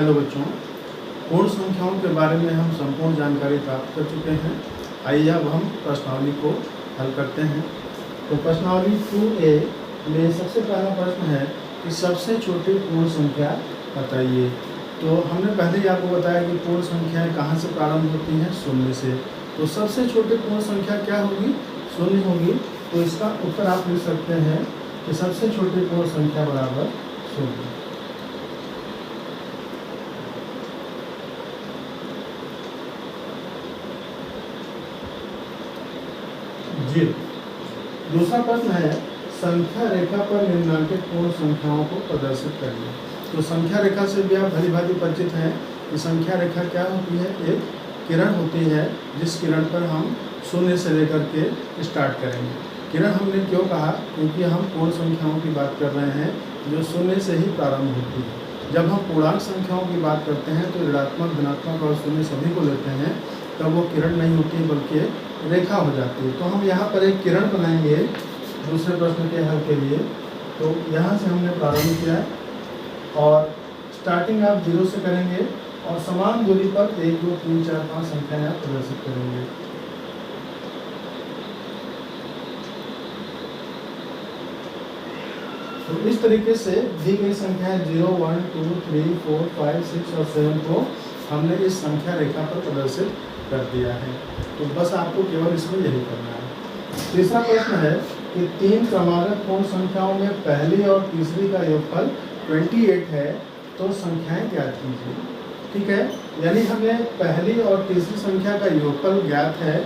Hello बच्चों, पूर्ण संख्याओं के बारे में हम संपूर्ण जानकारी प्राप्त कर चुके हैं। आइए अब हम प्रश्नावली को हल करते हैं। तो प्रश्नावली 2A में सबसे पहला प्रश्न है कि सबसे छोटी पूर्ण संख्या बताइए। तो हमने पहले ही आपको बताया कि पूर्ण संख्याएं कहाँ से प्रारंभ होती हैं? शून्य से। तो सबसे छोटी पूर्ण संख्या क्या होगी? शून्य होगी। तो इसका उत्तर आप लिख सकते हैं कि सबसे छोटी पूर्ण संख्या बराबर शून्य। दूसरा प्रश्न है संख्या रेखा पर निम्नलिखित पूर्ण संख्याओं को प्रदर्शित करिए। तो संख्या रेखा से भी आप भली भांति परिचित हैं कि संख्या रेखा क्या होती है? एक किरण होती है जिस किरण पर हम शून्य से लेकर के स्टार्ट करेंगे। किरण हमने क्यों कहा? क्योंकि हम पूर्ण संख्याओं की बात कर रहे हैं जो शून्य से ही प्रारंभ होती है। जब हम पूर्णांक संख्याओं की बात करते हैं तो ऋणात्मक, धनात्मक और शून्य सभी को लेते हैं, तब वो किरण नहीं होती बल्कि रेखा हो जाती है। तो हम यहाँ पर एक किरण बनाएंगे दूसरे प्रश्न के हल के लिए। तो यहाँ से हमने प्रारंभ किया और स्टार्टिंग आप 0 से करेंगे और समान दूरी पर 1, 2, 3, 4, 5 संख्याएं आप प्रदर्शित करेंगे। तो इस तरीके से दी गई संख्याएं 0, 1, 2, 3, 4, 5, 6 और 7 को हमने इस संख्या रेखा पर प्रदर्शित कर दिया है। तो बस आपको केवल इसमें यही करना है। तीसरा प्रश्न है कि 3 क्रमागत पूर्ण संख्याओं में पहली और तीसरी का योगफल 28 है, तो संख्याएं ज्ञात कीजिए। ठीक है, यानी हमें पहली और तीसरी संख्या का योगफल ज्ञात है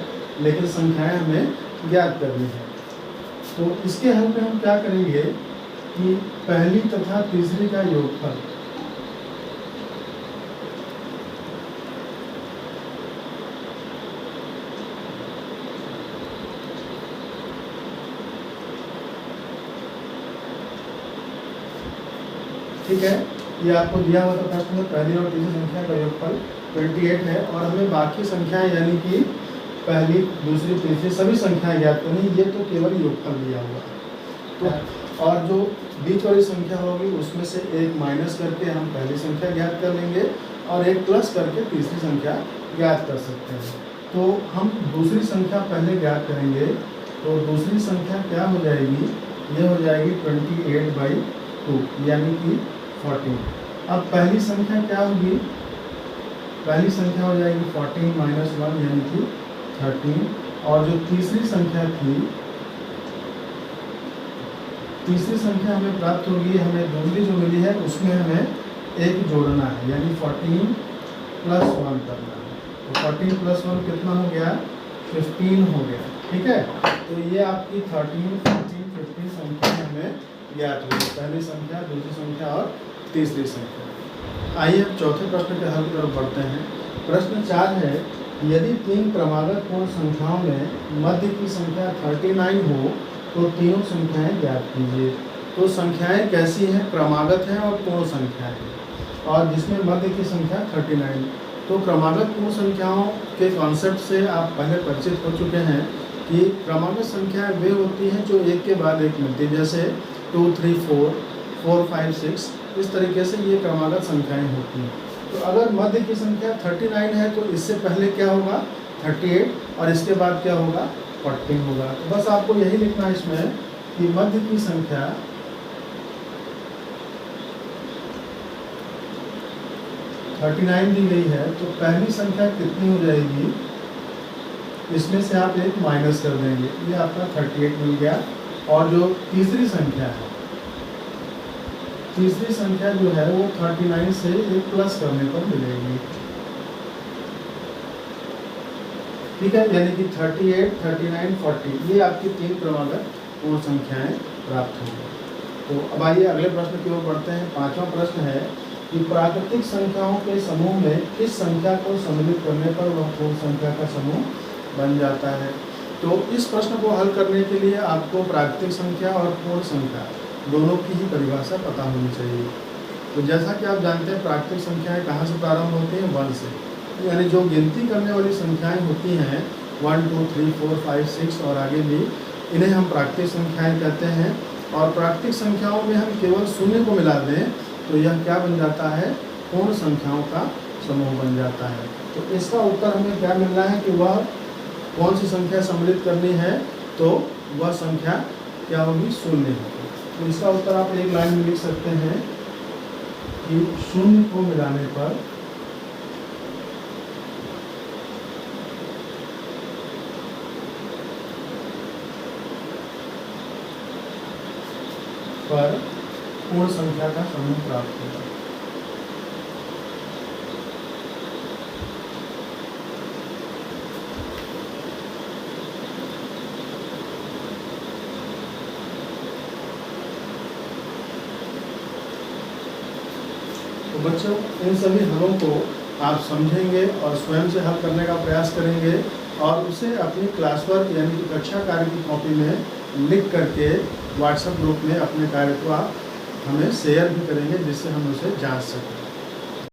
लेकिन संख्याएं हमें ज्ञात करनी है। तो इसके हल में हम क्या करेंगे कि पहली तथा तीसरी का योगफल ठीक है, ये आपको दिया हुआ था प्रश्न में पहली और तीसरी संख्या का योगफल 28 है और हमें बाकी संख्याएं यानी कि पहली, दूसरी, तीसरी सभी संख्याएं ज्ञात करनी। ये तो केवल योगफल दिया हुआ है। तो और जो बीच वाली संख्या होगी उसमें से एक माइनस करके हम पहली संख्या ज्ञात कर लेंगे और एक प्लस करके तीसरी संख्या ज्ञात कर सकते हैं। तो हम दूसरी संख्या पहले ज्ञात करेंगे। तो दूसरी संख्या क्या हो जाएगी? ये हो जाएगी 28/2 यानी कि 14। अब पहली संख्या क्या होगी? पहली संख्या हो जाएगी 14 - 1 यानी कि 13। और जो तीसरी संख्या थी, तीसरी संख्या हमें प्राप्त होगी, हमें दूसरी जो मिली है उसमें हमें एक जोड़ना है यानी 14 + 1 करना है। तो 14 + 1 कितना हो गया? 15 हो गया। ठीक है, तो ये आपकी 13, 14, 15 संख्या हमें ज्ञात हुई, पहली संख्या, दूसरी संख्या और तीसरी संख्या। आइए अब चौथे प्रश्न के हल की तरफ बढ़ते हैं। प्रश्न 4 है यदि 3 क्रमागत पूर्ण संख्याओं में मध्य की संख्या 39 हो तो तीनों संख्याएं ज्ञात कीजिए। तो संख्याएं कैसी हैं? क्रमागत हैं और पूर्ण संख्याएं हैं और जिसमें मध्य की संख्या 39। तो क्रमागत पूर्ण संख्याओं के कॉन्सेप्ट से आप पहले परिचित हो चुके हैं कि क्रमागत संख्याएं वे होती हैं जो एक के बाद एक मिलती है, जैसे 2, 3, 4, 4, 5, 6, इस तरीके से ये क्रमागत संख्याएं होती हैं। तो अगर मध्य की संख्या 39 है तो इससे पहले क्या होगा? 38 और इसके बाद क्या होगा? 14 होगा। तो बस आपको यही लिखना है इसमें कि मध्य की संख्या 39 दी गई है तो पहली संख्या कितनी हो जाएगी? इसमें से आप एक माइनस कर देंगे, ये आपका 38 मिल गया। और जो तीसरी संख्या है, तीसरी संख्या जो है वो 39 से एक प्लस करने पर मिलेगी। ठीक है, यानी कि 38, 39, 40 ये आपकी 3 क्रमागत पूर्ण संख्याएं प्राप्त होंगी। तो अब आइए अगले प्रश्न की ओर बढ़ते हैं। 5वां प्रश्न है कि प्राकृतिक संख्याओं के समूह में किस संख्या को सम्मिलित करने पर वह पूर्ण संख्या का समूह बन जाता है? तो इस प्रश्न को हल करने के लिए आपको प्राकृतिक संख्या और पूर्ण संख्या दोनों की ही परिभाषा पता होनी चाहिए। तो जैसा कि आप जानते हैं प्राकृतिक संख्याएं कहाँ से प्रारंभ होती हैं? 1 से, यानी जो गिनती करने वाली संख्याएं होती हैं 1, 2, 3, 4, 5, 6 और आगे भी, इन्हें हम प्राकृतिक संख्याएं कहते हैं। और प्राकृतिक संख्याओं में हम केवल शून्य को मिला दें तो यह क्या बन जाता है? पूर्ण संख्याओं का समूह बन जाता है। तो इसका उत्तर हमें क्या मिलना है कि वह कौन सी संख्या सम्मिलित करनी है, तो वह संख्या क्या होगी, शून्य होगी। तो इसका उत्तर आप एक लाइन में लिख सकते हैं कि शून्य को मिलाने पर पूर्ण संख्या का समूह प्राप्त होगा। तो बच्चों, इन सभी हलों को आप समझेंगे और स्वयं से हल करने का प्रयास करेंगे और उसे अपनी क्लास वर्क यानी कि कक्षा कार्य की कॉपी में लिख करके व्हाट्सएप ग्रुप में अपने कार्य को आप हमें शेयर भी करेंगे, जिससे हम उसे जांच सकें।